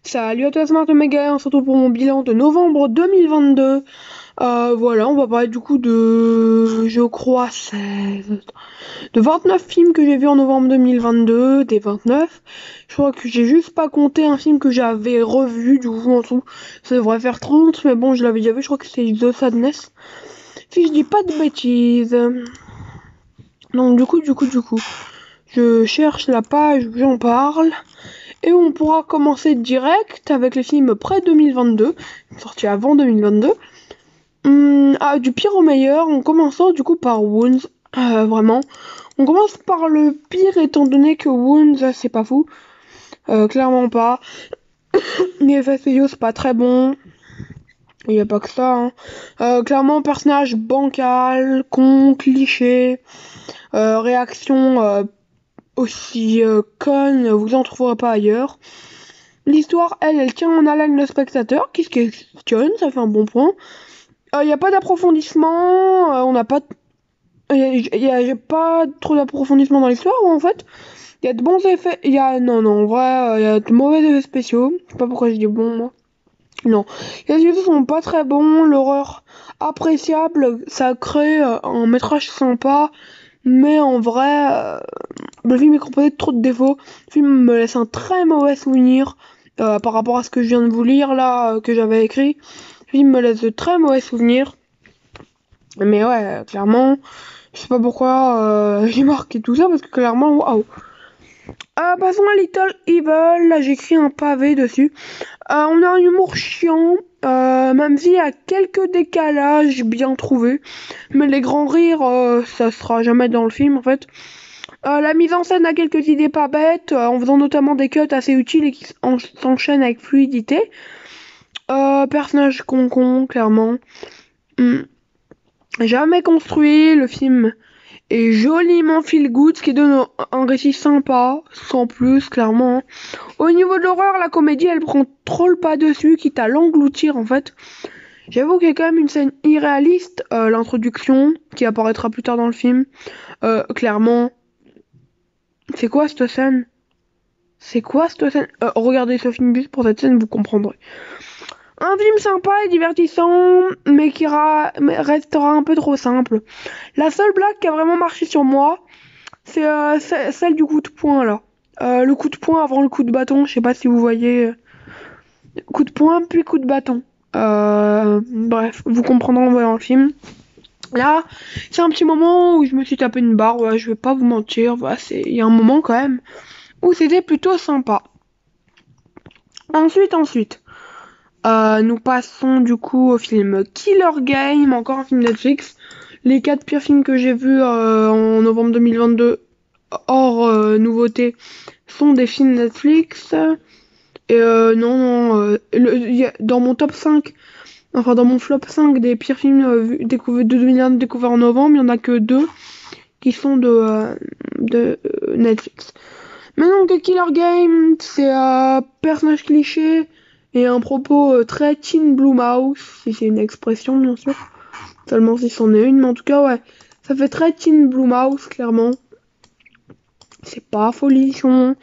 Salut à toi Smart Omega, on se retrouve pour mon bilan de novembre 2022. Voilà, on va parler du coup je crois, de 29 films que j'ai vus en novembre 2022, des 29. Je crois que j'ai juste pas compté un film que j'avais revu, du coup en tout, ça devrait faire 30, mais bon, je l'avais déjà vu, je crois que c'est The Sadness. Si je dis pas de bêtises. Donc du coup, je cherche la page où j'en parle. Et on pourra commencer direct avec les films près 2022, sortis avant 2022. Du pire au meilleur, en commençant du coup par Wounds. Vraiment. On commence par le pire étant donné que Wounds, c'est pas fou. Clairement pas. Les effets spéciaux, c'est pas très bon. Il y a pas que ça. Hein. Clairement, personnage bancal, con, cliché. Réaction aussi conne, vous en trouverez pas ailleurs. L'histoire, elle tient en haleine le spectateur, qui se questionne, ça fait un bon point. Il n'y a pas d'approfondissement, on n'a pas... Il y a pas trop d'approfondissement dans l'histoire, en fait. Il y a de bons effets... Non, en vrai, il y a de mauvais effets spéciaux. Je sais pas pourquoi je dis bon, moi. Non. Les effets sont pas très bons, l'horreur appréciable, ça crée un métrage sympa, mais en vrai, le film est composé de trop de défauts. Le film me laisse un très mauvais souvenir par rapport à ce que je viens de vous lire là, que j'avais écrit. Le film me laisse de très mauvais souvenirs. Mais ouais, clairement, je sais pas pourquoi j'ai marqué tout ça parce que clairement, waouh. Passons à Little Evil, là j'écris un pavé dessus. On a un humour chiant, même s'il y a quelques décalages bien trouvés. Mais les grands rires, ça sera jamais dans le film en fait. La mise en scène a quelques idées pas bêtes, en faisant notamment des cuts assez utiles et qui s'enchaînent avec fluidité. Personnage con, clairement. Hmm. Jamais construit, le film est joliment feel good, ce qui donne un récit sympa, sans plus, clairement. Au niveau de l'horreur, la comédie, elle prend trop le pas dessus, quitte à l'engloutir, en fait. J'avoue qu'il y a quand même une scène irréaliste, l'introduction, qui apparaîtra plus tard dans le film. Clairement, c'est quoi cette scène? Regardez ce film juste pour cette scène, vous comprendrez. Un film sympa et divertissant, mais mais restera un peu trop simple. La seule blague qui a vraiment marché sur moi, c'est celle du coup de poing là. Le coup de poing avant le coup de bâton, je sais pas si vous voyez. Coup de poing puis coup de bâton. Bref, vous comprendrez en voyant le film. Là, c'est un petit moment où je me suis tapé une barre, ouais, je vais pas vous mentir, voilà, il y a un moment quand même où c'était plutôt sympa. Ensuite, nous passons du coup au film Killer Game, encore un film Netflix. Les 4 pires films que j'ai vus en novembre 2022, hors nouveauté, sont des films Netflix. Et dans mon top 5, enfin dans mon flop 5 des pires films de 2021 découverts en novembre, il y en a que 2 qui sont de Netflix. Maintenant que Killer Game, c'est un personnage cliché et un propos très teen Blue Mouse, si c'est une expression bien sûr, seulement si c'en est une, mais en tout cas ouais, ça fait très teen Blue Mouse clairement. C'est pas folichon,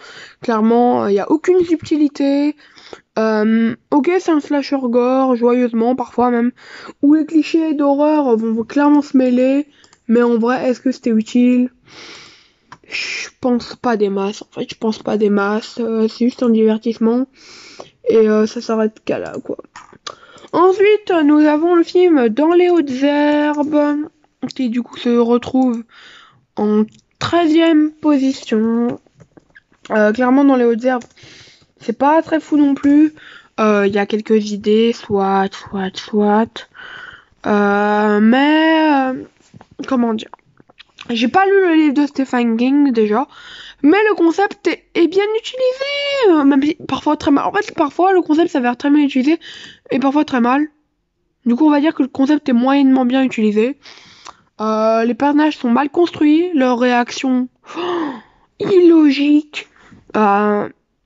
clairement, il y a aucune subtilité. Ok, c'est un slasher gore, joyeusement parfois même, où les clichés d'horreur vont clairement se mêler, mais en vrai, est-ce que c'était utile? Je pense pas des masses, en fait, je pense pas des masses, c'est juste un divertissement, et ça s'arrête qu'à là, quoi. Ensuite, nous avons le film Dans les hautes herbes, qui du coup se retrouve en 13e position. Clairement, Dans les hautes herbes, c'est pas très fou non plus. Il y a quelques idées, soit. Comment dire? J'ai pas lu le livre de Stephen King déjà, mais le concept est bien utilisé, même si parfois très mal. En fait, parfois le concept s'avère très bien utilisé et parfois très mal. Du coup, on va dire que le concept est moyennement bien utilisé. Les personnages sont mal construits, leurs réactions illogiques.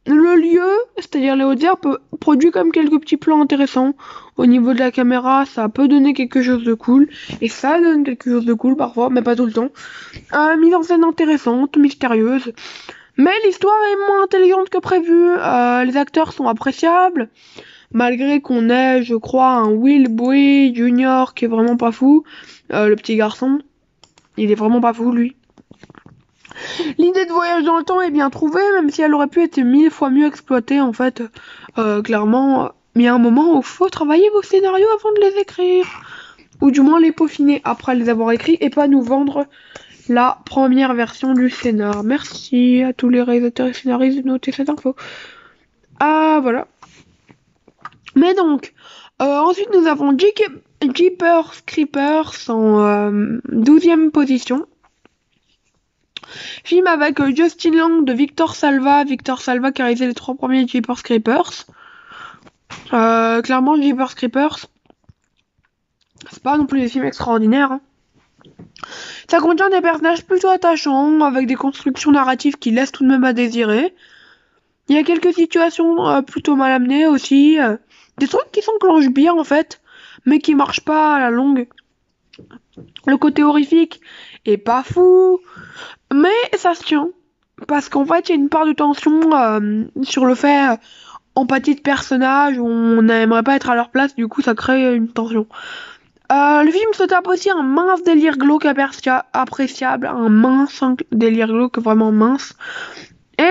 Le lieu, c'est-à-dire les Hautes-Herbes, produit quand même quelques petits plans intéressants. Au niveau de la caméra, ça peut donner quelque chose de cool. Et ça donne quelque chose de cool parfois, mais pas tout le temps. Mise en scène intéressante, mystérieuse. Mais l'histoire est moins intelligente que prévu. Les acteurs sont appréciables, malgré qu'on ait, je crois, un Will Bowie Jr. qui est vraiment pas fou. Le petit garçon, il est vraiment pas fou, lui. L'idée de voyage dans le temps est bien trouvée, même si elle aurait pu être 1000 fois mieux exploitée, en fait. Clairement, il y a un moment où il faut travailler vos scénarios avant de les écrire. Ou du moins les peaufiner après les avoir écrits et pas nous vendre la première version du scénar. Merci à tous les réalisateurs et scénaristes de noter cette info. Ah, voilà. Mais donc, ensuite nous avons Jeepers Creepers en 12e position. Film avec Justin Long de Victor Salva qui a réalisé les 3 premiers Jeepers Creepers. Clairement, Jeepers Creepers, c'est pas non plus des films extraordinaires. Hein. Ça contient des personnages plutôt attachants, avec des constructions narratives qui laissent tout de même à désirer. Il y a quelques situations plutôt mal amenées aussi. Des trucs qui s'enclenchent bien en fait, mais qui marchent pas à la longue. Le côté horrifique est pas fou, mais ça se tient. Parce qu'en fait, il y a une part de tension sur le fait empathie de personnage, où on n'aimerait pas être à leur place, du coup ça crée une tension. Le film se tape aussi un mince délire glauque appréciable, un mince délire glauque vraiment mince, et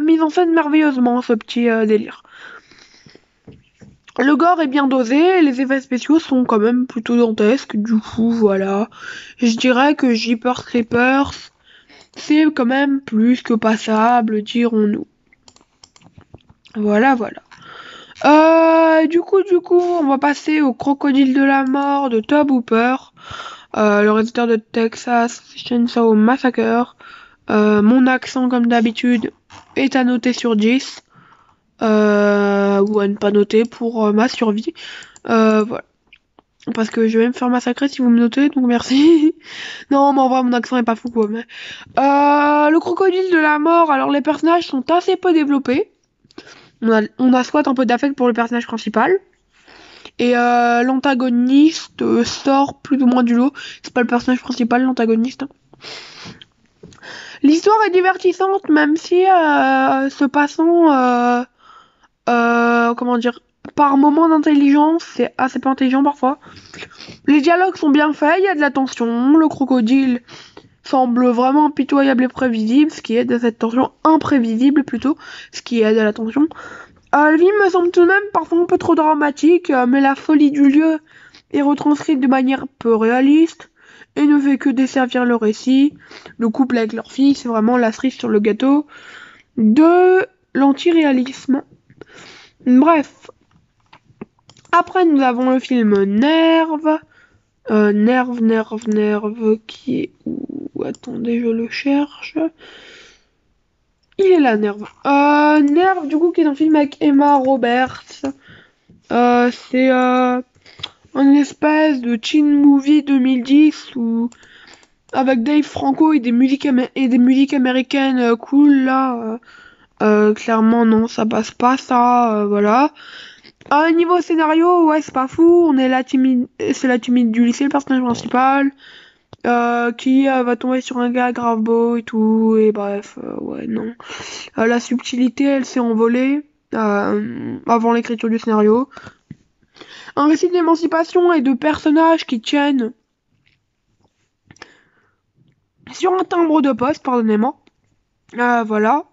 mise en scène merveilleusement ce petit délire. Le gore est bien dosé, les effets spéciaux sont quand même plutôt dantesques, du coup voilà. Je dirais que Jeepers Creepers, c'est quand même plus que passable, dirons-nous. Voilà. Du coup, on va passer au Crocodile de la mort de Tobe Hooper, le réalisateur de Texas Chainsaw Massacre. Mon accent, comme d'habitude, est à noter sur 10. Ou à ne pas noter pour ma survie. Voilà. Parce que je vais me faire massacrer si vous me notez, donc merci. Non, mais en vrai, mon accent est pas fou, quoi. Mais... le Crocodile de la mort, alors les personnages sont assez peu développés. On a soit un peu d'affect pour le personnage principal, et l'antagoniste sort plus ou moins du lot. C'est pas le personnage principal, l'antagoniste. L'histoire est divertissante, même si se passant, comment dire, par moments d'intelligence, c'est assez peu intelligent parfois. Les dialogues sont bien faits, il y a de la tension, le crocodile semble vraiment impitoyable et prévisible, ce qui aide à cette tension imprévisible plutôt, ce qui aide à la tension. Le film me semble tout de même parfois un peu trop dramatique, mais la folie du lieu est retranscrite de manière peu réaliste et ne fait que desservir le récit. Le couple avec leur fille, c'est vraiment la cerise sur le gâteau de l'antiréalisme. Bref. Après, nous avons le film Nerve. Nerve, qui est où? Attendez, je le cherche. Il est là, Nerve. Nerve, du coup, qui est un film avec Emma Roberts. C'est une espèce de teen movie 2010 où avec Dave Franco et des musiques américaines cool là. Clairement non, ça passe pas ça, voilà. Niveau scénario, ouais, c'est pas fou. C'est la timide du lycée, le personnage principal, qui va tomber sur un gars grave beau et tout, et bref, ouais, non. La subtilité, elle s'est envolée avant l'écriture du scénario. Un récit d'émancipation et de personnages qui tiennent sur un timbre de poste, pardonnez-moi. Voilà.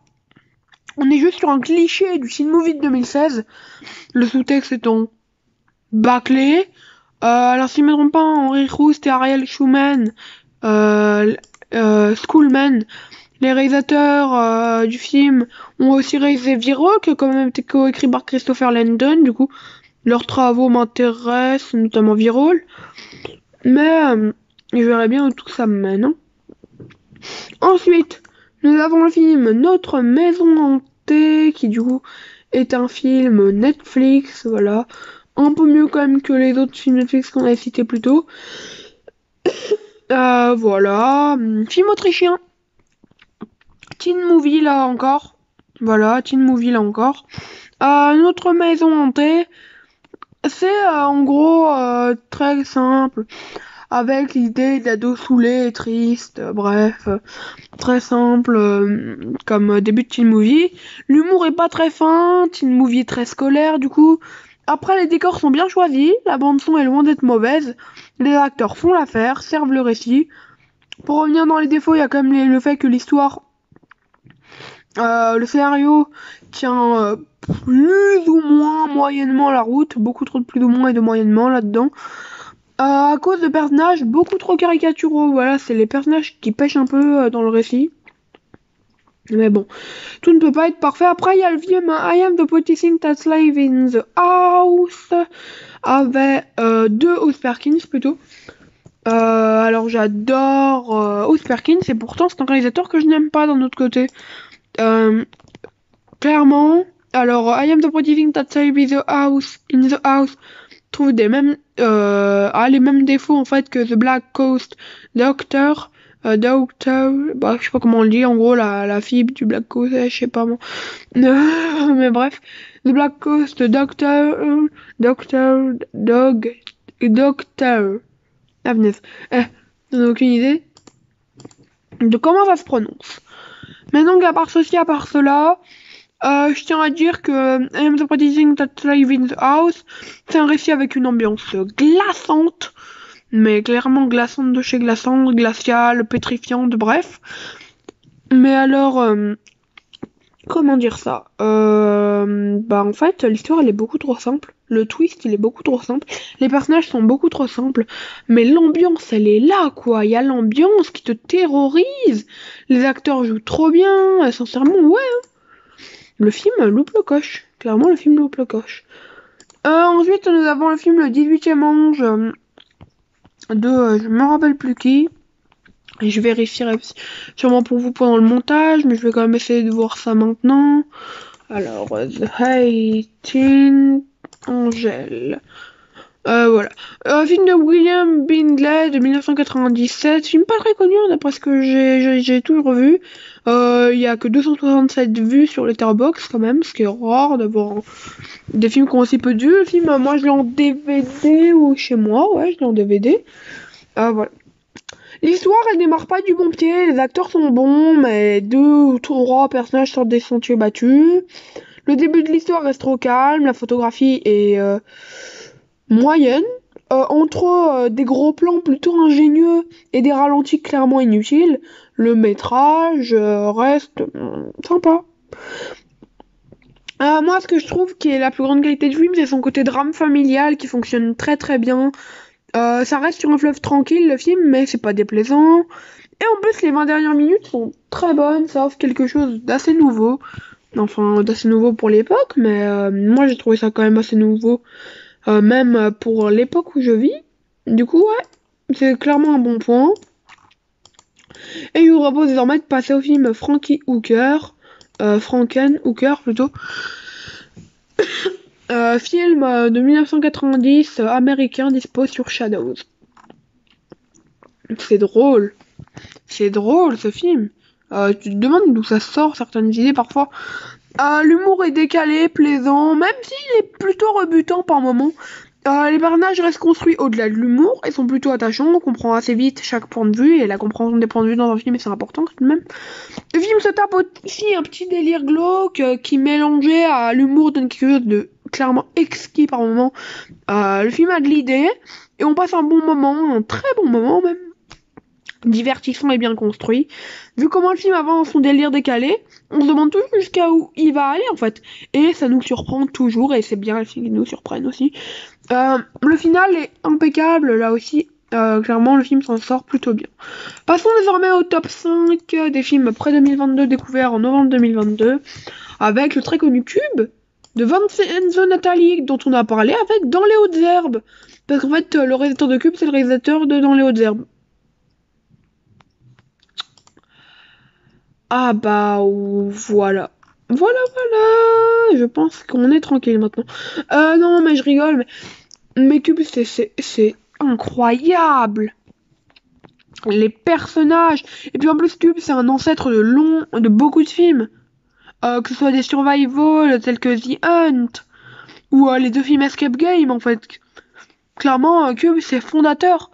On est juste sur un cliché du teen movie de 2016. Le sous-texte étant bâclé. Alors si je ne me trompe pas, Henri Roust et Ariel Schumann, Schoolman, les réalisateurs du film, ont aussi réalisé Viral, qui a quand même été coécrit par Christopher Landon. Du coup, leurs travaux m'intéressent, notamment Viral. Mais je verrai bien où tout ça me mène. Hein. Ensuite, nous avons le film Notre Maison Hantée, qui du coup est un film Netflix, voilà. Un peu mieux quand même que les autres films Netflix qu'on a cités plus tôt. Voilà. Film autrichien. Teen movie là encore. Voilà, teen movie là encore. Notre Maison Hantée. C'est en gros très simple. avec l'idée d'ado saoulé, triste, bref, très simple comme début de teen movie. L'humour est pas très fin, teen movie est très scolaire du coup. Après, les décors sont bien choisis, la bande son est loin d'être mauvaise, les acteurs font l'affaire, servent le récit. Pour revenir dans les défauts, il y a quand même le fait que l'histoire, le scénario tient plus ou moins moyennement la route, beaucoup trop de plus ou moins et de moyennement là-dedans. À cause de personnages beaucoup trop caricaturaux, voilà, c'est les personnages qui pêchent un peu dans le récit. Mais bon, tout ne peut pas être parfait. Après, il y a le film I Am the Pretty Thing That's Live in the House, avec deux Oz Perkins plutôt. Alors j'adore Oz Perkins, et pourtant c'est un réalisateur que je n'aime pas d'un autre côté. Clairement, alors I Am the Pretty Thing That's Live in the House trouve les mêmes défauts en fait que The Black Coast Doctor. Bah, je sais pas comment on le dit, en gros la fille du Black Coast, je sais pas moi. Mais bref, The Black Coast Doctor. Ah, venez. J'en ai aucune idée de comment ça se prononce. Mais donc, à part ceci, à part cela, je tiens à dire que I Am the Pretty Thing That Live in the House, c'est un récit avec une ambiance glaçante, mais clairement glaçante de chez glaçante, glaciale, pétrifiante, bref. Mais alors, comment dire ça bah en fait, l'histoire elle est beaucoup trop simple. Le twist il est beaucoup trop simple. Les personnages sont beaucoup trop simples. Mais l'ambiance elle est là quoi. Il y a l'ambiance qui te terrorise. Les acteurs jouent trop bien. Sincèrement, ouais. Le film loupe le coche. Clairement, le film loupe le coche. Ensuite, nous avons le film Le 18e ange de je me rappelle plus qui. Et je vérifierai sûrement pour vous pendant le montage, mais je vais quand même essayer de voir ça maintenant. Alors, The Hating Angel. Voilà. Film de William Bindley de 1997. Film pas très connu d'après ce que j'ai toujours vu. Il y a que 267 vues sur Letterboxd quand même, ce qui est rare d'avoir des films qui ont aussi peu de vues. Le film, moi je l'ai en DVD ou chez moi, ouais, je l'ai en DVD. Voilà. L'histoire, elle démarre pas du bon pied, les acteurs sont bons, mais 2 ou 3 personnages sortent des sentiers battus. Le début de l'histoire reste trop calme, la photographie est moyenne. Entre des gros plans plutôt ingénieux et des ralentis clairement inutiles, le métrage reste sympa. Moi, ce que je trouve qui est la plus grande qualité du film, c'est son côté drame familial qui fonctionne très très bien. Ça reste sur un fleuve tranquille le film, mais c'est pas déplaisant. Et en plus, les 20 dernières minutes sont très bonnes, ça offre quelque chose d'assez nouveau. Enfin, d'assez nouveau pour l'époque, mais moi j'ai trouvé ça quand même assez nouveau, même pour l'époque où je vis. Du coup, ouais, c'est clairement un bon point. Et je vous propose désormais de passer au film Frankie Hooker, Franken Hooker plutôt. Film de 1990 américain dispo sur Shadows. C'est drôle ce film. Tu te demandes d'où ça sort certaines idées parfois. L'humour est décalé, plaisant, même s'il est plutôt rebutant par moments. Les personnages restent construits au-delà de l'humour et sont plutôt attachants. On comprend assez vite chaque point de vue et la compréhension des points de vue dans un film c'est important tout de même. Le film se tape aussi un petit délire glauque qui mélangé à l'humour donne quelque chose de clairement exquis par moment. Le film a de l'idée et on passe un bon moment, un très bon moment même. Divertissant et bien construit. Vu comment le film avance son délire décalé, on se demande toujours jusqu'à où il va aller en fait. Et ça nous surprend toujours et c'est bien les films qui nous surprennent aussi. Le final est impeccable là aussi. Clairement le film s'en sort plutôt bien. Passons désormais au top 5 des films près 2022 découverts en novembre 2022 avec le très connu Cube de Vincenzo Natali dont on a parlé avec Dans les hautes herbes. Parce qu'en fait le réalisateur de Cube c'est le réalisateur de Dans les hautes herbes. Ah bah voilà. Voilà. Je pense qu'on est tranquille maintenant. Non mais je rigole. Mais Cube c'est incroyable. Les personnages. Et puis en plus Cube c'est un ancêtre de beaucoup de films. Que ce soit des survival tels que The Hunt ou les deux films Escape Game en fait. Clairement Cube c'est fondateur.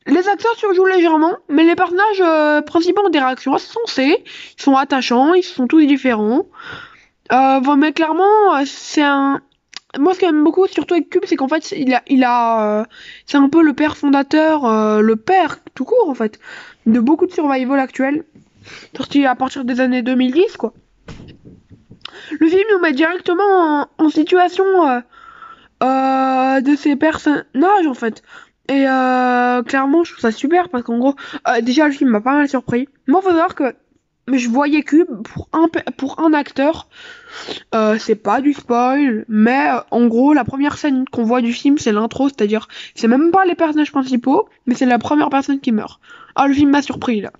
Les acteurs surjouent légèrement, mais les personnages principaux ont des réactions assez sensées. Ils sont attachants, ils sont tous différents. Mais clairement, c'est un... Moi, ce que j'aime beaucoup, surtout avec Cube, c'est qu'en fait, c'est un peu le père fondateur, le père, tout court, en fait, de beaucoup de survival actuels, sortis à partir des années 2010, quoi. Le film nous met directement en situation de ces personnages, en fait. Et clairement, je trouve ça super, parce qu'en gros, déjà, le film m'a pas mal surpris. Moi, faut savoir que je voyais Cube pour un acteur. C'est pas du spoil, mais en gros, la première scène qu'on voit du film, c'est l'intro, c'est-à-dire, c'est même pas les personnages principaux, mais c'est la première personne qui meurt. Ah, le film m'a surpris, là.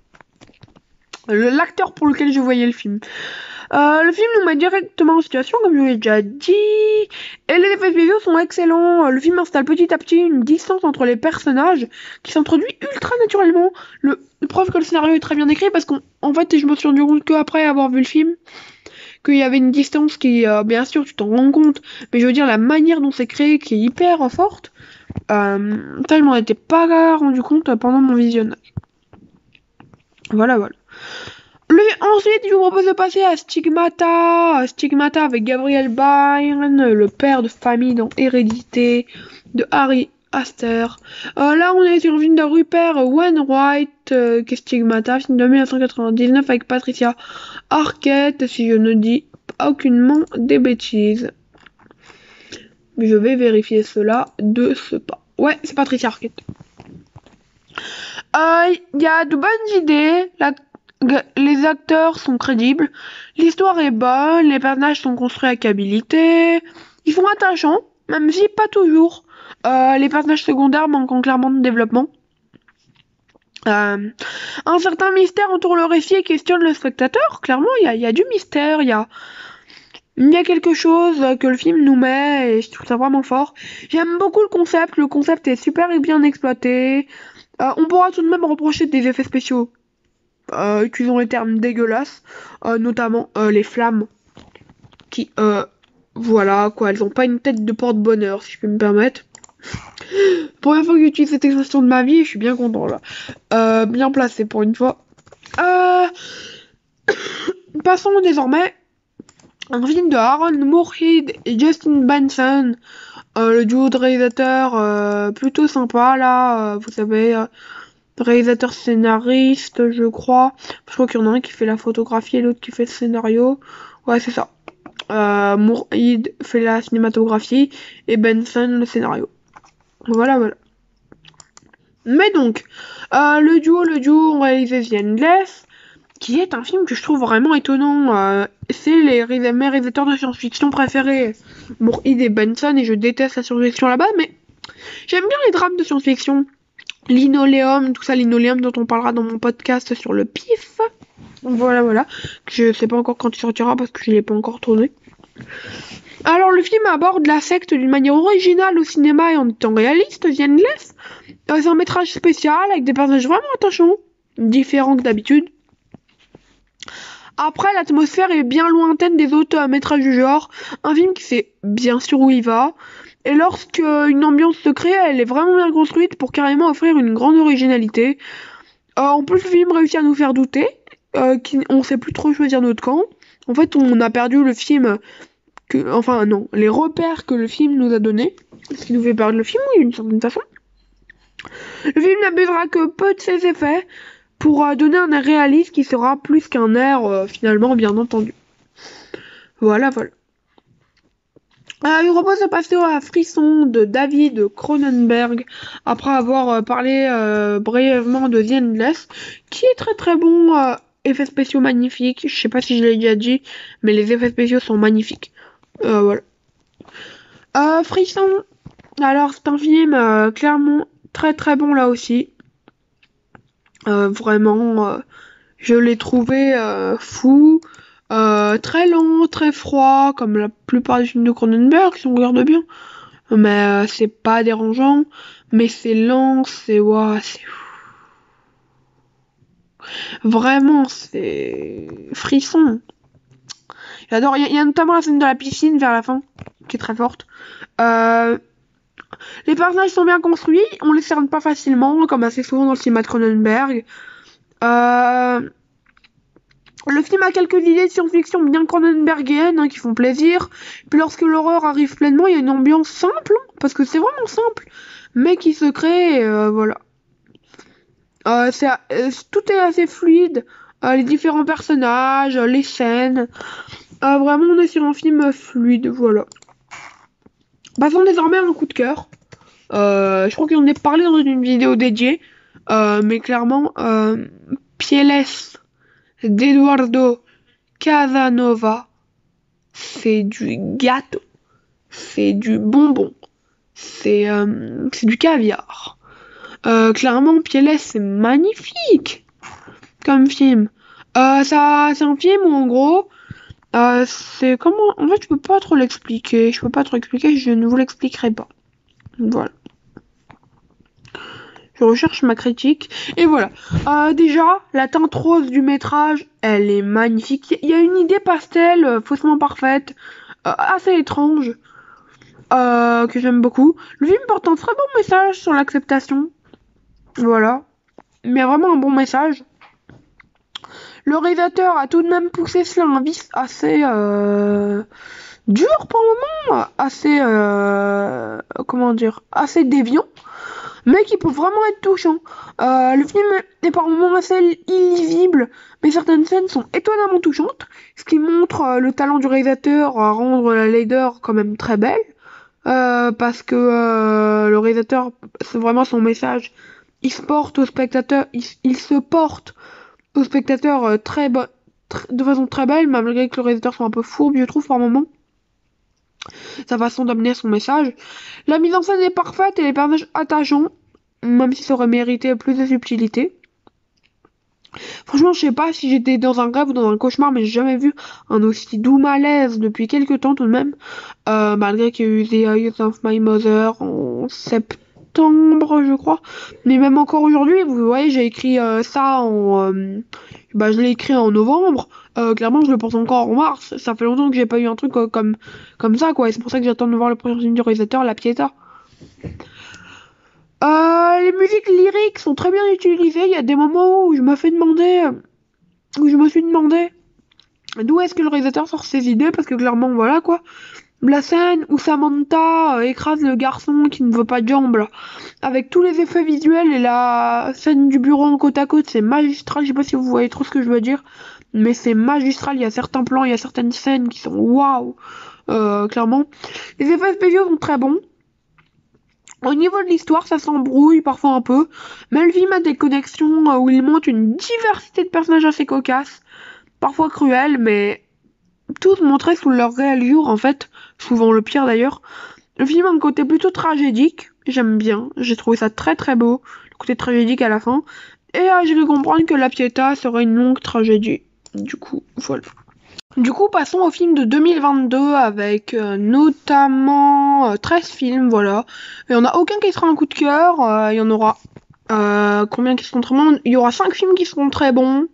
L'acteur pour lequel je voyais le film. Le film nous met directement en situation, comme je vous l'ai déjà dit, et les effets spéciaux sont excellents. Le film installe petit à petit une distance entre les personnages qui s'introduit ultra naturellement. Le preuve que le scénario est très bien écrit, parce qu'en fait, je me suis rendu compte qu'après avoir vu le film, qu'il y avait une distance qui, bien sûr, tu t'en rends compte, mais je veux dire, la manière dont c'est créé, qui est hyper forte, ça, je m'en étais pas rendu compte pendant mon visionnage. Voilà. Ensuite, je vous propose de passer à Stigmata. Stigmata avec Gabriel Byrne, le père de famille dans Hérédité, de Harry Astor. Là, on est sur une film de Rupert Wainwright, qui est Stigmata, film de 1999 avec Patricia Arquette, si je ne dis aucunement des bêtises. Je vais vérifier cela de ce pas. Ouais, c'est Patricia Arquette. Il y a de bonnes idées, les acteurs sont crédibles, l'histoire est bonne, les personnages sont construits avec habilité, ils sont attachants, même si pas toujours. Les personnages secondaires manquent clairement de développement. Un certain mystère entoure le récit et questionne le spectateur. Clairement, il y a du mystère, il y a quelque chose que le film nous met et je trouve ça vraiment fort. J'aime beaucoup le concept est super et bien exploité. On pourra tout de même reprocher des effets spéciaux. Utilisons les termes dégueulasses, notamment les flammes qui, voilà quoi, elles ont pas une tête de porte-bonheur, si je peux me permettre. Première fois que j'utilise cette expression de ma vie, je suis bien content là. Bien placé pour une fois. Passons désormais à un film de Aaron Moorhead et Justin Benson, le duo de réalisateurs plutôt sympa là, vous savez. Réalisateur scénariste, je crois. Je crois qu'il y en a un qui fait la photographie et l'autre qui fait le scénario. Ouais, c'est ça. Moorhead fait la cinématographie et Benson le scénario. Voilà. Mais donc, le duo ont réalisé The Endless, qui est un film que je trouve vraiment étonnant. C'est mes réalisateurs de science-fiction préférés, Moorhead et Benson, et je déteste la science-fiction là-bas, mais j'aime bien les drames de science-fiction. Linoléum, tout ça, Linoléum dont on parlera dans mon podcast sur le pif. Voilà. Je sais pas encore quand il sortira parce que je l'ai pas encore tourné. Alors le film aborde la secte d'une manière originale au cinéma et en étant réaliste, The Endless. C'est un métrage spécial avec des personnages vraiment attachants, différents que d'habitude. Après, l'atmosphère est bien lointaine des autres métrages du genre. Un film qui sait bien sûr où il va. Et lorsque une ambiance se crée, elle est vraiment bien construite pour carrément offrir une grande originalité. En plus, le film réussit à nous faire douter. On sait plus trop choisir notre camp. En fait, on a perdu le film les repères que le film nous a donnés. Ce qui nous fait perdre le film, oui, d'une certaine façon. Le film n'abusera que peu de ses effets pour donner un air réaliste qui sera plus qu'un air, finalement, bien entendu. Voilà. Je vous propose de passer à Frisson de David Cronenberg, après avoir parlé brièvement de The Endless, qui est très très bon, effets spéciaux magnifiques, je sais pas si je l'ai déjà dit, mais les effets spéciaux sont magnifiques. Voilà. Frisson, alors c'est un film clairement très très bon là aussi. Vraiment, je l'ai trouvé fou. Très lent, très froid, comme la plupart des films de Cronenberg, si on regarde bien. Mais c'est pas dérangeant, mais c'est lent, c'est vraiment, c'est frisson. J'adore. Il y a notamment la scène de la piscine vers la fin, qui est très forte. Les personnages sont bien construits, on les cerne pas facilement, comme assez souvent dans le cinéma de Cronenberg. Le film a quelques idées de science-fiction bien cronenbergiennes qui font plaisir. Puis lorsque l'horreur arrive pleinement, il y a une ambiance simple, parce que c'est vraiment simple, mais qui se crée, voilà. Tout est assez fluide, les différents personnages, les scènes. Vraiment, on est sur un film fluide, voilà. Passons désormais à un coup de cœur. Je crois que j'en ai parlé dans une vidéo dédiée, mais clairement, Pieles d'Eduardo Casanova, c'est du gâteau, c'est du bonbon, c'est du caviar. Clairement, Pieles, c'est magnifique comme film. C'est un film où en gros, c'est comment. En fait, je peux pas trop l'expliquer. Je ne vous l'expliquerai pas. Voilà. Je recherche ma critique. Et voilà. Déjà, la teinte rose du métrage, elle est magnifique. Il y a une idée pastel, faussement parfaite, assez étrange, que j'aime beaucoup. Le film porte un très bon message sur l'acceptation. Voilà. Mais il y a vraiment un bon message. Le réalisateur a tout de même poussé cela à un vice assez dur pour le moment, assez comment dire, assez déviant, mais qui peut vraiment être touchant. Le film est par moments assez illisible, mais certaines scènes sont étonnamment touchantes, ce qui montre le talent du réalisateur à rendre la laideur quand même très belle, parce que le réalisateur, c'est vraiment son message, il se porte au spectateur, il se porte au spectateur de façon très belle, malgré que le réalisateur soit un peu fourbe, je trouve, par moment. Sa façon d'amener son message. La mise en scène est parfaite et les personnages attachants, même si ça aurait mérité plus de subtilité. Franchement, je sais pas si j'étais dans un rêve ou dans un cauchemar, mais j'ai jamais vu un aussi doux malaise depuis quelques temps tout de même. Malgré qu'il y a eu The Eyes of My Mother en septembre, je crois. Mais même encore aujourd'hui, vous voyez, j'ai écrit ça je l'ai écrit en novembre. Clairement, je le pense encore en mars. Ça fait longtemps que j'ai pas eu un truc comme ça, quoi. Et c'est pour ça que j'attends de voir le prochain film du réalisateur, La Pietà. Les musiques lyriques sont très bien utilisées. Il y a des moments où je me suis demandé d'où est-ce que le réalisateur sort ses idées, parce que clairement, voilà quoi. La scène où Samantha écrase le garçon qui ne veut pas de jambes, là, avec tous les effets visuels et la scène du bureau en côte à côte, c'est magistral. Je sais pas si vous voyez trop ce que je veux dire, mais c'est magistral. Il y a certains plans, il y a certaines scènes qui sont waouh, clairement. Les effets spéciaux sont très bons. Au niveau de l'histoire, ça s'embrouille parfois un peu, mais le film a des connexions où il montre une diversité de personnages assez cocasses, parfois cruels, mais tous montrés sous leur réel jour, en fait, souvent le pire d'ailleurs. Le film a un côté plutôt tragédique, j'aime bien, j'ai trouvé ça très très beau, le côté tragédique à la fin, et j'ai cru comprendre que La Pietà serait une longue tragédie. Du coup, voilà. Du coup, passons au film de 2022 avec notamment 13 films, voilà. Il n'y en a aucun qui sera un coup de cœur, il y en aura combien qui seront très bons? Il y aura 5 films qui seront très bons.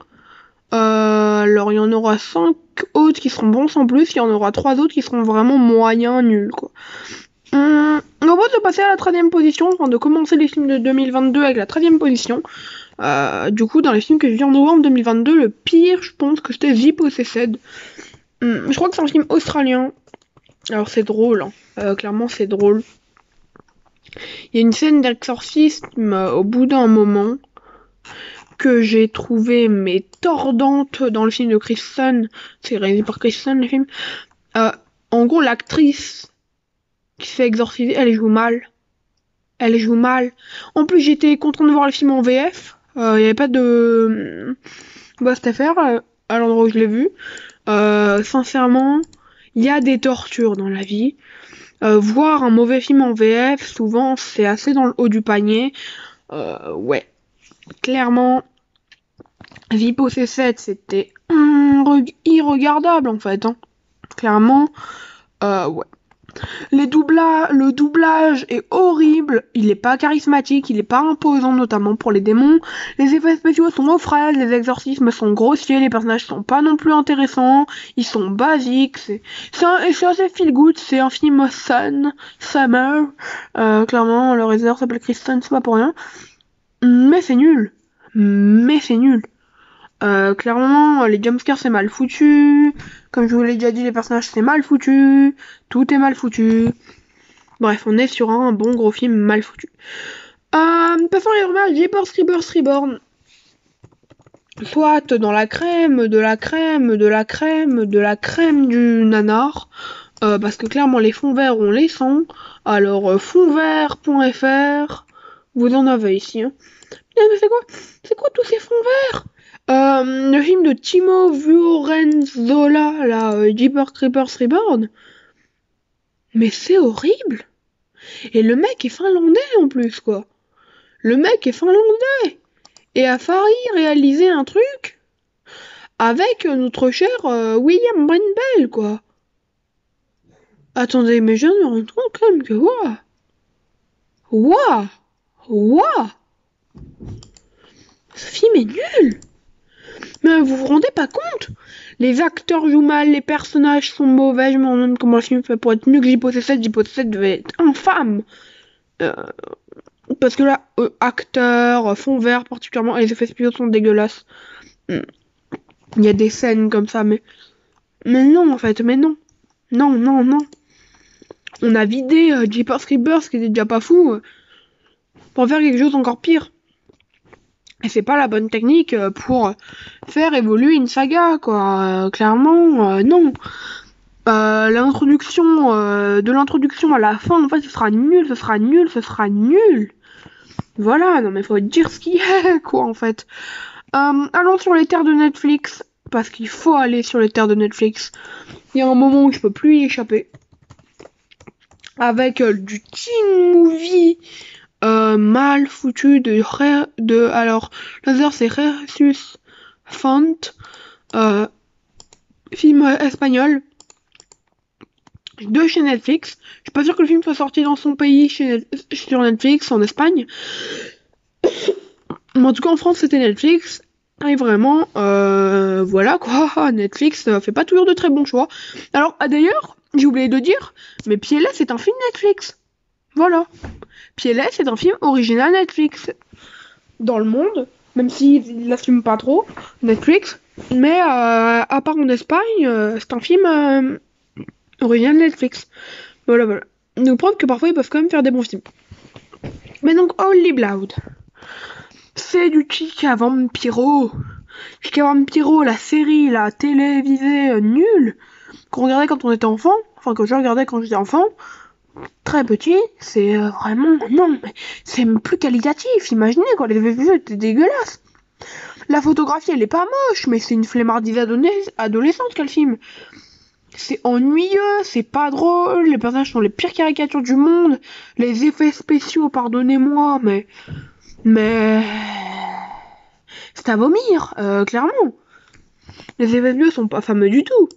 Alors il y en aura 5 autres qui seront bons sans plus, il y en aura 3 autres qui seront vraiment moyens, nuls, quoi. On propose de passer à la 13e position, enfin de commencer les films de 2022 avec la 13e position. Du coup, dans les films que j'ai vus en novembre 2022, le pire, je pense que c'était The Possessed. Je crois que c'est un film australien. Alors c'est drôle, hein. Clairement c'est drôle. Il y a une scène d'exorcisme au bout d'un moment que j'ai trouvé mais tordante dans le film de Chris Sun. C'est réalisé par Chris Sun, le film. En gros, l'actrice qui se fait exorciser, elle joue mal. Elle joue mal. En plus, j'étais contente de voir le film en VF. Il n'y avait pas de cette affaire à l'endroit où je l'ai vu. Sincèrement, il y a des tortures dans la vie. Voir un mauvais film en VF, souvent, c'est assez dans le haut du panier. Ouais. Clairement, The Possessed, c'était irregardable, en fait. Hein. Clairement, ouais. Le doublage est horrible, il est pas charismatique, il est pas imposant, notamment pour les démons. Les effets spéciaux sont aux fraises, les exorcismes sont grossiers, les personnages sont pas non plus intéressants, ils sont basiques, c'est assez feel good, c'est un film Summer, clairement, le réalisateur s'appelle Kristen, c'est pas pour rien. Mais c'est nul. Mais c'est nul. Clairement, les jumpscares c'est mal foutu. Comme je vous l'ai déjà dit, les personnages c'est mal foutu. Tout est mal foutu. Bref, on est sur un bon gros film mal foutu. Passons les rumeurs, Jeepers Creepers Reborn. Soit dans la crème, de la crème, de la crème, de la crème du nanar. Parce que clairement les fonds verts on les sent. Alors fondvert.fr, vous en avez ici. Hein. Mais c'est quoi tous ces fonds verts? Le film de Timo Vuorenzola, là, Jeepers Creepers Reborn. Mais c'est horrible. Et le mec est finlandais en plus, quoi. Le mec est finlandais. Et a failli réaliser un truc avec notre cher William Brindle, quoi. Attendez, mais je me rends compte quand même que Waouh ce film est nul. Mais vous vous rendez pas compte? Les acteurs jouent mal, les personnages sont mauvais, je me demande comment le film fait pour être mieux que J'hypothèse 7. J'hypothèse 7 devait être infâme. Parce que là, acteurs, fond vert particulièrement, et les effets spéciaux sont dégueulasses. Il y a des scènes comme ça, mais non en fait, mais non. Non. On a vidé Jeepers Creepers, qui était déjà pas fou, pour faire quelque chose d'encore pire. Et c'est pas la bonne technique pour faire évoluer une saga, quoi. Clairement, non. L'introduction, de l'introduction à la fin, en fait, ce sera nul. Voilà, non mais faut dire ce qu'il y a, quoi, en fait. Allons sur les terres de Netflix, parce qu'il faut aller sur les terres de Netflix. Il y a un moment où je peux plus y échapper. Avec du teen movie mal foutu alors l'auteur c'est Jesus Font, film espagnol de chez Netflix. Je suis pas sûre que le film soit sorti dans son pays sur Netflix en Espagne, mais en tout cas en France c'était Netflix. Et vraiment, voilà quoi, Netflix fait pas toujours de très bons choix. Alors d'ailleurs, j'ai oublié de dire, mais Piélès c'est un film Netflix. Voilà. Piélès c'est un film original Netflix. Dans le monde, même s'il l'assume pas trop, Netflix. Mais à part en Espagne, c'est un film original Netflix. Voilà. Nous preuve que parfois ils peuvent quand même faire des bons films. Mais donc, Holy Blood. C'est du Chica Vampiro. Chica Vampiro, la série, la télévisée nulle qu'on regardait quand on était enfant. Enfin, que je regardais quand j'étais enfant. Très petit, c'est vraiment... Non, mais c'est plus qualitatif, imaginez quoi, les effets étaient dégueulasses. La photographie, elle est pas moche, mais c'est une flemmardise adolescente quel film. C'est ennuyeux, c'est pas drôle, les personnages sont les pires caricatures du monde, les effets spéciaux, pardonnez-moi, mais... C'est à vomir, clairement. Les effets spéciaux sont pas fameux du tout.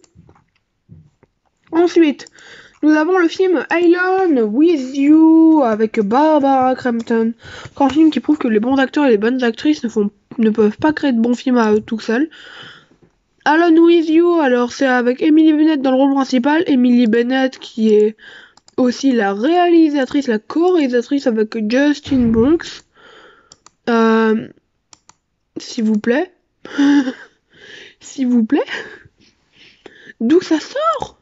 Ensuite... Nous avons le film Island With You avec Barbara Crampton. C'est un film qui prouve que les bons acteurs et les bonnes actrices ne peuvent pas créer de bons films à eux tout seuls. Island With You, alors c'est avec Emily Bennett dans le rôle principal. Emily Bennett qui est aussi la réalisatrice, la co-réalisatrice avec Justin Brooks. S'il vous plaît. S'il vous plaît. D'où ça sort?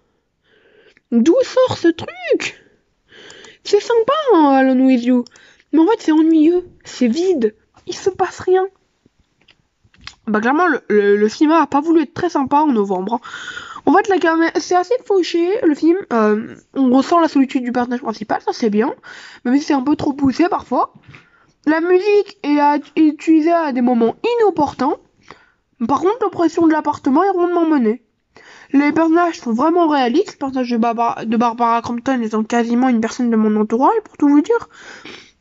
D'où sort ce truc? C'est sympa, hein, Alone With You. Mais en fait, c'est ennuyeux. C'est vide. Il se passe rien. Bah, clairement, le cinéma a pas voulu être très sympa en novembre. Hein. En fait, c'est assez fauché, le film. On ressent la solitude du personnage principal, ça c'est bien. Même si c'est un peu trop poussé parfois. La musique est utilisée à des moments inopportuns. Par contre, l'oppression de l'appartement est rondement menée. Les personnages sont vraiment réalistes. Le personnage de Barbara Crampton étant quasiment une personne de mon entourage, pour tout vous dire.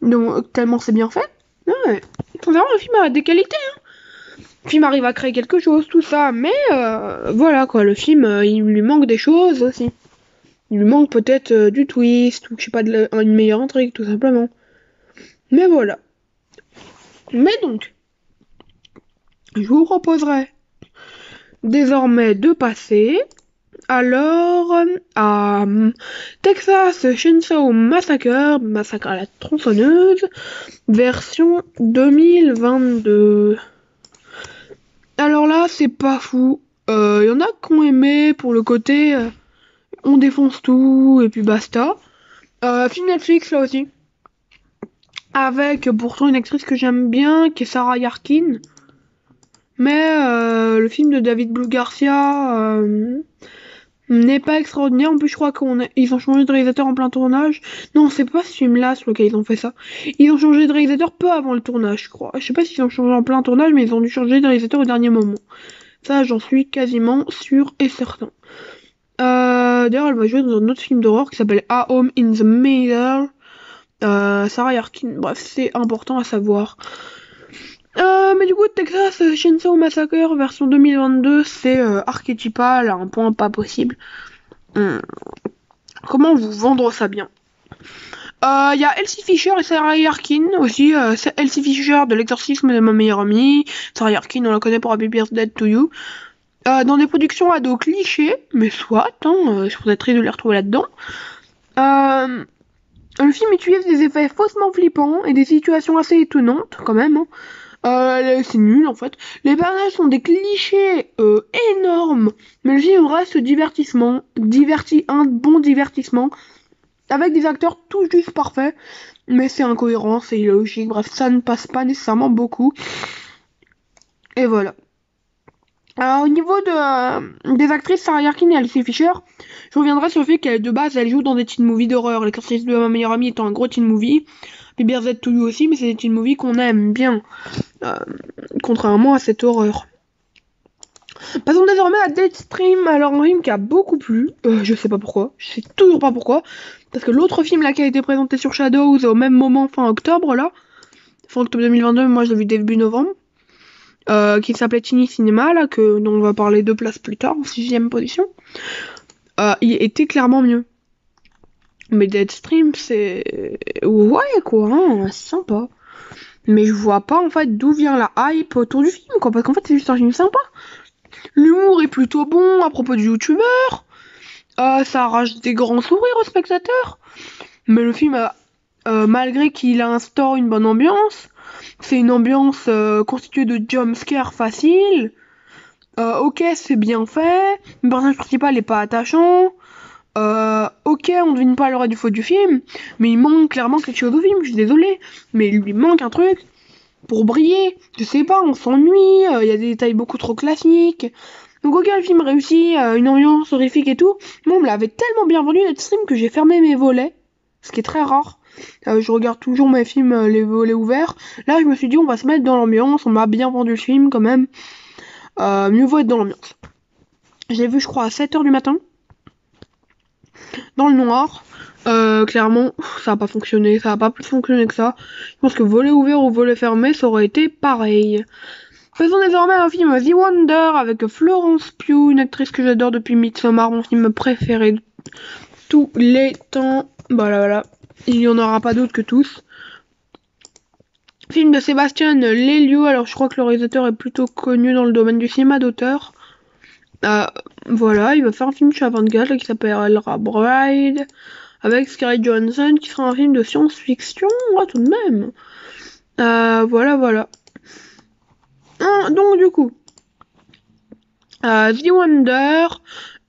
Donc, tellement c'est bien fait. Ouais. Sincèrement, le film a des qualités. Hein. Le film arrive à créer quelque chose, tout ça. Mais voilà, quoi. Le film, il lui manque des choses aussi. Il lui manque peut-être du twist, ou je sais pas, une meilleure intrigue, tout simplement. Mais voilà. Mais donc, je vous proposerai désormais de passer alors à Texas Chainsaw Massacre, Massacre à la tronçonneuse, version 2022. Alors là, c'est pas fou. Y en a qui ont aimé pour le côté on défonce tout et puis basta. Film Netflix là aussi. Avec pourtant une actrice que j'aime bien, qui est Sarah Yarkin. Mais le film de David Blue Garcia n'est pas extraordinaire. En plus, je crois qu'ils ont changé de réalisateur en plein tournage. Non, c'est pas ce film-là sur lequel ils ont fait ça. Ils ont changé de réalisateur peu avant le tournage, je crois. Je sais pas s'ils ont changé en plein tournage, mais ils ont dû changer de réalisateur au dernier moment. Ça, j'en suis quasiment sûr et certain. D'ailleurs, elle va jouer dans un autre film d'horreur qui s'appelle A Home in the Middle. Sarah Yarkin, bref, c'est important à savoir. Mais du coup, Texas Chainsaw Massacre version 2022, c'est archétypal à un point pas possible. Comment vous vendre ça bien? Il y a Elsie Fisher et Sarah Yarkin aussi. Elsie Fisher de L'exorcisme de ma meilleure amie. Sarah Yarkin, on la connaît pour Happy Birthday to You. Dans des productions ados clichés, mais soit, je pourrais être triste de les retrouver là-dedans. Le film utilise des effets faussement flippants et des situations assez étonnantes, quand même. C'est nul, en fait. Les personnages sont des clichés énormes, mais le film reste un bon divertissement, avec des acteurs tout juste parfaits, mais c'est incohérent, c'est illogique, bref, ça ne passe pas nécessairement beaucoup. Et voilà. Au niveau des actrices Sarah Yarkin et Alicia Fisher, je reviendrai sur le fait qu'elle de base elle joue dans des teen movies d'horreur. L'exorcisme de ma meilleure amie étant un gros teen movie, puis Birthday to You aussi, mais c'est des teen movies qu'on aime bien, contrairement à cette horreur. Passons désormais à Deadstream, alors un film qui a beaucoup plu, je sais pas pourquoi, je sais toujours pas pourquoi, parce que l'autre film là qui a été présenté sur Shadows au même moment fin octobre 2022, moi je l'ai vu début novembre. Qui s'appelait Tiny Cinema, là, dont on va parler 2 places plus tard, en 6ème position. Il était clairement mieux. Mais Deadstream, c'est... Ouais, quoi, hein, c'est sympa. Mais je vois pas, en fait, d'où vient la hype autour du film, quoi, parce qu'en fait, c'est juste un film sympa. L'humour est plutôt bon à propos du youtubeur. Ça arrache des grands sourires aux spectateurs. Mais le film, malgré qu'il instaure une bonne ambiance, c'est une ambiance constituée de jumpscares faciles. Ok, c'est bien fait. Le personnage principal est pas attachant. Ok, on devine pas l'heure du faux du film, mais il manque clairement quelque chose au film, je suis désolée. Mais il lui manque un truc pour briller. Je sais pas, on s'ennuie, il y a des détails beaucoup trop classiques. Donc ok, le film réussit, une ambiance horrifique et tout. Moi, on me l'avait tellement bien vendu Deadstream que j'ai fermé mes volets, ce qui est très rare. Je regarde toujours mes films les volets ouverts. Là, je me suis dit, on va se mettre dans l'ambiance, on m'a bien vendu le film quand même. Mieux vaut être dans l'ambiance. Je l'ai vu, je crois, à 7h du matin. Dans le noir. Clairement, ça a pas fonctionné. Ça a pas plus fonctionné que ça. Je pense que volet ouvert ou volet fermé, ça aurait été pareil. Faisons désormais un film The Wonder avec Florence Pugh, une actrice que j'adore depuis Midsommar, mon film préféré de tous les temps. Voilà. Il y en aura pas d'autres que tous. Film de Sébastien Lelio. Alors je crois que le réalisateur est plutôt connu dans le domaine du cinéma d'auteur. Voilà, il va faire un film chez Avantgarde qui s'appellera Bride, avec Scarlett Johansson, qui sera un film de science-fiction, tout de même. Voilà. Donc du coup, The Wonder,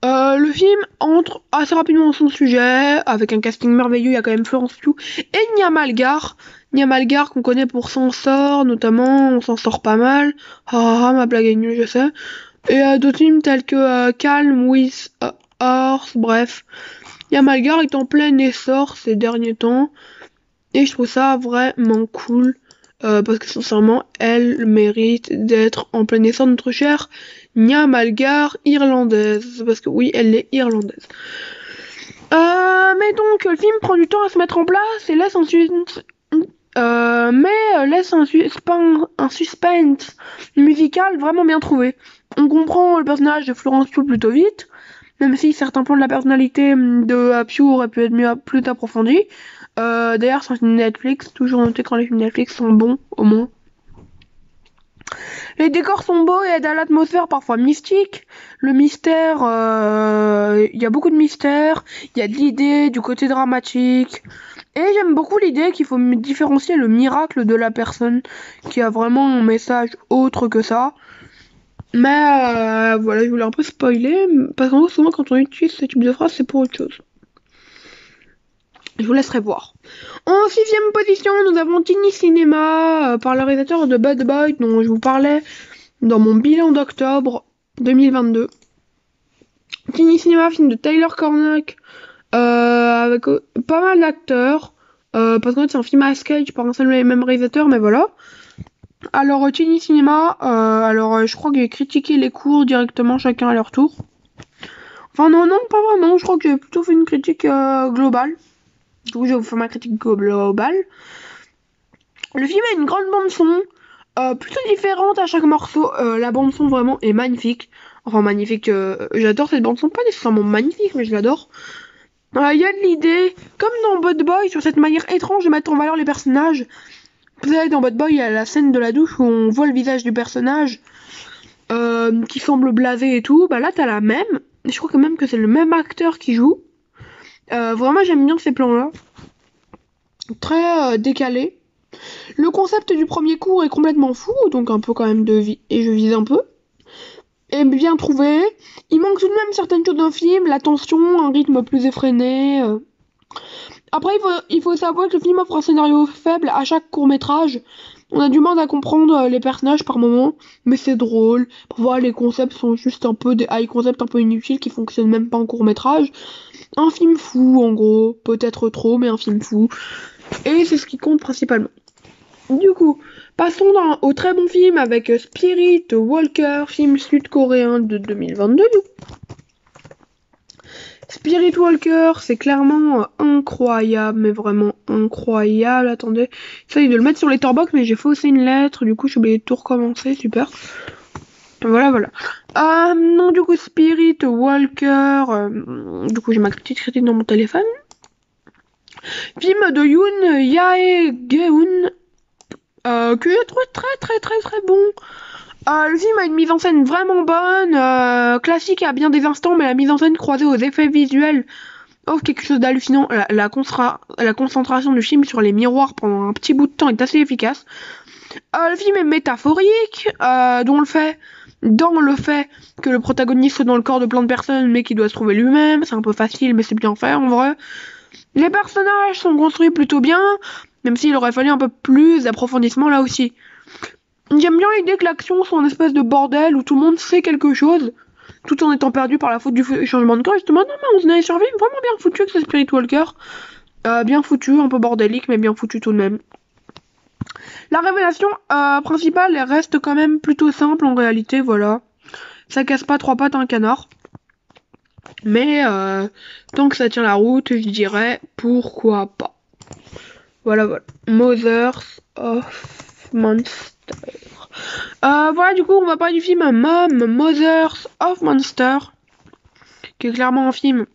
le film entre assez rapidement dans son sujet, avec un casting merveilleux, il y a quand même Florence Pugh et Nia Malgar qu'on connaît pour S'en sort, notamment, on s'en sort pas mal. Ma blague est nulle, je sais. Et d'autres films tels que Calm with Horse, bref. Nia Malgar est en plein essor ces derniers temps. Et je trouve ça vraiment cool. Parce que sincèrement, elle mérite d'être en plein essor, notre chère Nia Malgar irlandaise. Parce que oui, elle est irlandaise. Mais donc, le film prend du temps à se mettre en place et laisse un suspense musical vraiment bien trouvé. On comprend le personnage de Florence Pugh plutôt vite, même si certains points de la personnalité de Pew auraient pu être plus approfondis. D'ailleurs, c'est un film Netflix, toujours noté quand les films Netflix sont bons, au moins. Les décors sont beaux et aident à l'atmosphère parfois mystique. Le mystère, il y a beaucoup de mystère, il y a de l'idée, du côté dramatique. Et j'aime beaucoup l'idée qu'il faut différencier le miracle de la personne qui a vraiment un message autre que ça. Mais voilà, je voulais un peu spoiler, parce qu'en gros, souvent quand on utilise ce type de phrase, c'est pour autre chose. Je vous laisserai voir. En 6ème position, nous avons Tiny Cinema, par le réalisateur de Bad Boy, dont je vous parlais dans mon bilan d'octobre 2022. Tiny Cinema, film de Tyler Cornack, avec pas mal d'acteurs, parce qu'en fait c'est un film à sketch par un seul et même réalisateur, mais voilà. Alors Tiny Cinema, je crois que j'ai critiqué les cours directement chacun à leur tour. Enfin non, pas vraiment, je crois que j'ai plutôt fait une critique globale. Du coup, je vais vous faire ma critique globale. Le film a une grande bande-son, plutôt différente à chaque morceau. La bande-son vraiment est magnifique. Enfin, magnifique, j'adore cette bande-son. Pas nécessairement magnifique, mais je l'adore. Il y a de l'idée, comme dans Bad Boy, sur cette manière étrange de mettre en valeur les personnages. Vous savez, dans Bad Boy, il y a la scène de la douche où on voit le visage du personnage qui semble blasé et tout. Bah là, t'as la même. Je crois quand même que c'est le même acteur qui joue. Vraiment, j'aime bien ces plans-là. Très décalé. Le concept du premier cours est complètement fou, donc un peu quand même et je vise un peu. Et bien trouvé. Il manque tout de même certaines choses d'un film, la tension, un rythme plus effréné. Après, il faut savoir que le film offre un scénario faible à chaque court-métrage. On a du mal à comprendre les personnages par moments, mais c'est drôle. Parfois, les concepts sont juste un peu des high concepts un peu inutiles qui fonctionnent même pas en court-métrage. Un film fou, en gros. Peut-être trop, mais un film fou. Et c'est ce qui compte principalement. Du coup, passons au très bon film avec Spirit Walker, film sud-coréen de 2022. Spirit Walker, c'est clairement incroyable, mais vraiment incroyable. Attendez, j'essaye de le mettre sur les Letterboxd, mais j'ai faussé une lettre, du coup j'ai oublié de tout recommencer, super. Voilà. Non, du coup, Spirit Walker, du coup j'ai ma petite critique dans mon téléphone. Film de Yoon Jae-geun, que je trouve très bon. Le film a une mise en scène vraiment bonne, classique à bien des instants, mais la mise en scène croisée aux effets visuels offre quelque chose d'hallucinant. La concentration du film sur les miroirs pendant un petit bout de temps est assez efficace. Le film est métaphorique, dans le fait que le protagoniste soit dans le corps de plein de personnes, mais qu'il doit se trouver lui-même. C'est un peu facile, mais c'est bien fait en vrai. Les personnages sont construits plutôt bien, même s'il aurait fallu un peu plus d'approfondissement là aussi. J'aime bien l'idée que l'action soit une espèce de bordel où tout le monde sait quelque chose, tout en étant perdu par la faute du changement de corps. Justement, non, mais on est survécu vraiment bien foutu avec ce Spirit Walker. Bien foutu, un peu bordélique, mais bien foutu tout de même. La révélation principale reste quand même plutôt simple en réalité, voilà. Ça casse pas trois pattes à un canard. Mais tant que ça tient la route, je dirais pourquoi pas. Voilà. Mothers of Monsters. Voilà, du coup, on va parler du film Mothers of Monsters, qui est clairement un film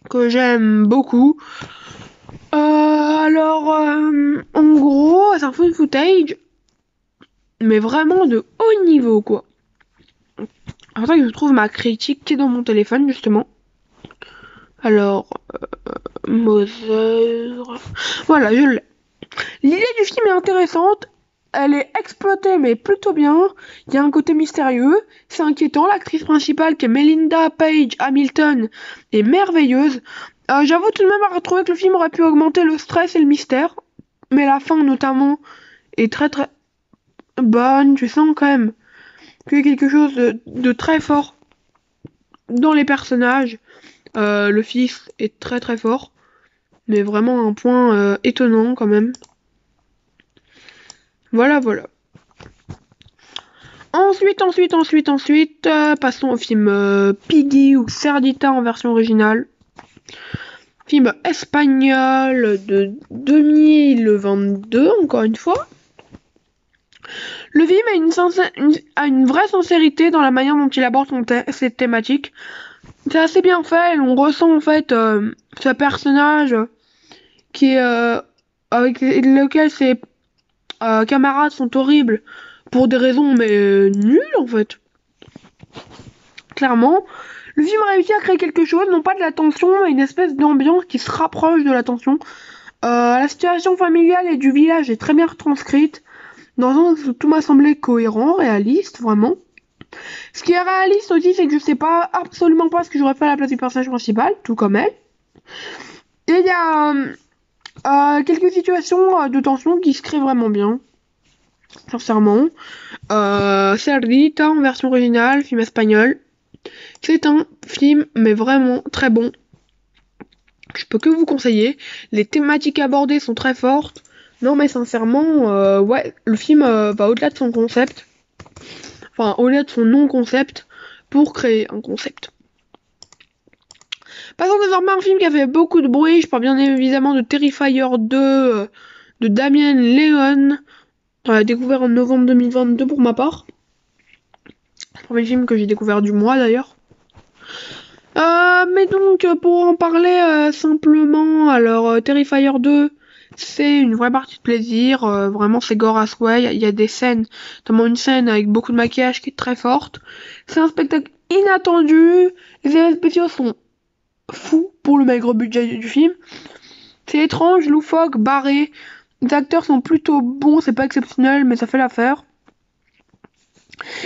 que j'aime beaucoup. En gros, c'est un found footage, mais vraiment de haut niveau, quoi. Attends que je trouve ma critique qui est dans mon téléphone, justement. Alors, Mother... Voilà, je l'ai. L'idée du film est intéressante. Elle est exploitée, mais plutôt bien. Il y a un côté mystérieux. C'est inquiétant. L'actrice principale, qui est Melinda Page Hamilton, est merveilleuse. J'avoue tout de même avoir trouvé que le film aurait pu augmenter le stress et le mystère. Mais la fin, notamment, est très bonne. Tu sens quand même qu'il y a quelque chose de très fort dans les personnages. Le fils est très fort. Mais vraiment un point étonnant quand même. Voilà. Ensuite, passons au film Piggy ou Cerdita en version originale. Film espagnol de 2022, encore une fois. Le film a une vraie sincérité dans la manière dont il aborde ses thématiques. c'est assez bien fait. On ressent en fait ce personnage qui est avec lequel ses camarades sont horribles pour des raisons mais nulles en fait. Clairement, le film réussit à créer quelque chose, non pas de la tension, mais une espèce d'ambiance qui se rapproche de la tension. La situation familiale et du village est très bien retranscrite, dans un sens où tout m'a semblé cohérent, réaliste, vraiment. Ce qui est réaliste aussi, c'est que je sais pas absolument pas ce que j'aurais fait à la place du personnage principal, tout comme elle. Et il y a quelques situations de tension qui se créent vraiment bien, sincèrement. Cerdita en version originale, film espagnol. C'est un film, mais vraiment très bon. Je peux que vous conseiller. Les thématiques abordées sont très fortes. Non, mais sincèrement, ouais, le film va au-delà de son concept. Enfin, au-delà de son non-concept pour créer un concept. Passons désormais à un film qui a fait beaucoup de bruit. Je parle bien évidemment de Terrifier 2 de Damien Leone, découvert en novembre 2022 pour ma part. Le premier film que j'ai découvert du mois d'ailleurs. Mais donc, pour en parler simplement, alors Terrifier 2, c'est une vraie partie de plaisir. Vraiment, c'est gore as way. Il y a des scènes, notamment une scène avec beaucoup de maquillage qui est très forte. C'est un spectacle inattendu. Les effets spéciaux sont fous pour le maigre budget du film. C'est étrange, loufoque, barré. Les acteurs sont plutôt bons, c'est pas exceptionnel, mais ça fait l'affaire.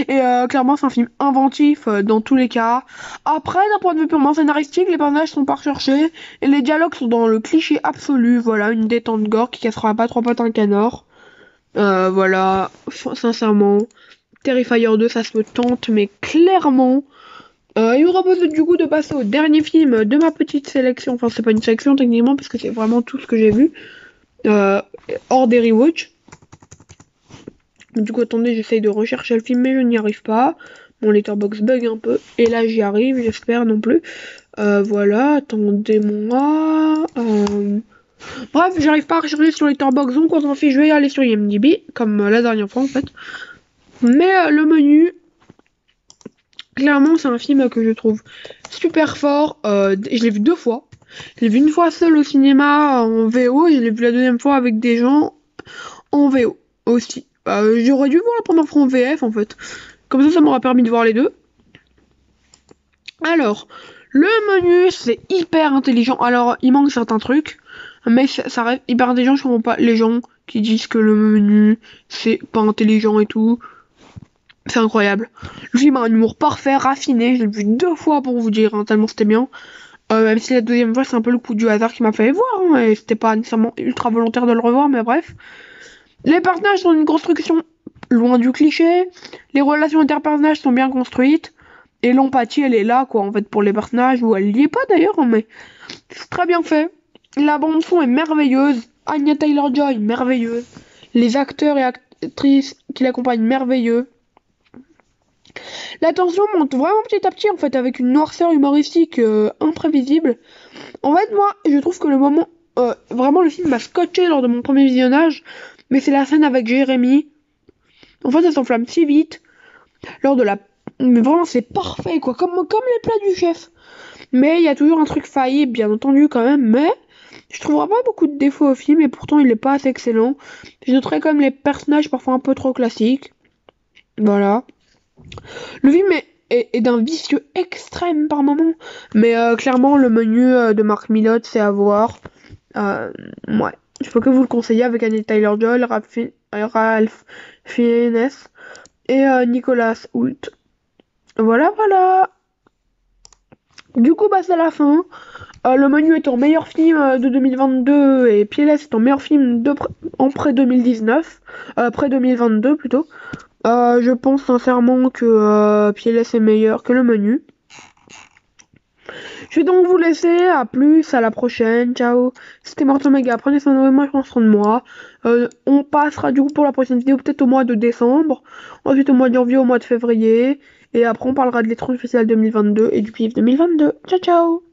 Et clairement, c'est un film inventif dans tous les cas. Après, d'un point de vue purement scénaristique, les personnages sont pas recherchés et les dialogues sont dans le cliché absolu. Voilà, une détente gore qui cassera pas trois pattes un canard. Voilà, sincèrement, Terrifier 2, ça se me tente, mais clairement. Il me propose du coup de passer au dernier film de ma petite sélection. Enfin, c'est pas une sélection techniquement, parce que c'est vraiment tout ce que j'ai vu. Hors des rewatch. Du coup, attendez, j'essaye de rechercher le film, mais je n'y arrive pas. Mon letterbox bug un peu. Et là, j'y arrive, j'espère non plus. Voilà, attendez-moi. Bref, j'arrive pas à rechercher sur letterbox, donc quand on fait, je vais aller sur IMDb, comme la dernière fois en fait. Mais le menu, clairement, c'est un film que je trouve super fort. Je l'ai vu 2 fois. Je l'ai vu une fois seul au cinéma en VO et je l'ai vu la deuxième fois avec des gens en VO aussi. J'aurais dû voir la première fois en VF en fait. Comme ça m'aura permis de voir les deux. Alors, le menu, c'est hyper intelligent. Alors, il manque certains trucs, mais ça reste hyper intelligent. Je comprends pas les gens qui disent que le menu, c'est pas intelligent et tout. C'est incroyable. Le film a un humour parfait, raffiné. Je l'ai vu 2 fois pour vous dire, hein, tellement c'était bien. Même si la deuxième fois, c'est un peu le coup du hasard qui m'a fait voir. Hein, et c'était pas nécessairement ultra volontaire de le revoir, mais bref. Les personnages sont une construction loin du cliché. Les relations interpersonnages sont bien construites. Et l'empathie, elle est là, quoi, en fait, pour les personnages. Ou elle y est pas d'ailleurs, mais c'est très bien fait. La bande-son est merveilleuse. Anya Taylor-Joy, merveilleuse. Les acteurs et actrices qui l'accompagnent, merveilleux. La tension monte vraiment petit à petit en fait avec une noirceur humoristique imprévisible. En fait moi je trouve que le moment vraiment le film m'a scotché lors de mon premier visionnage, mais c'est la scène avec Jérémy. En fait ça s'enflamme si vite lors de la mais vraiment c'est parfait quoi comme les plats du chef. Mais il y a toujours un truc failli bien entendu quand même, mais je trouverai pas beaucoup de défauts au film et pourtant il est pas assez excellent. Je noterais comme les personnages parfois un peu trop classiques. Voilà. Le film est d'un vicieux extrême par moment, mais clairement le menu de Mark Millot c'est à voir. Ouais, je peux que vous le conseiller avec Anya Taylor-Joy, Ralph Fiennes et Nicolas Hoult. Voilà, voilà. Du coup, bah c'est la fin. Le menu est en meilleur film de 2022 et Piélès est en meilleur film en près 2019, près 2022 plutôt. Je pense sincèrement que Piélès est meilleur que le menu. Je vais donc vous laisser, à plus, à la prochaine, ciao. C'était Morton Mega, prenez soin de vous, moi je prends soin de moi. On passera du coup pour la prochaine vidéo peut-être au mois de décembre, ensuite au mois de janvier, au mois de février, et après on parlera de l'étrange spécial 2022 et du PIF 2022. Ciao ciao.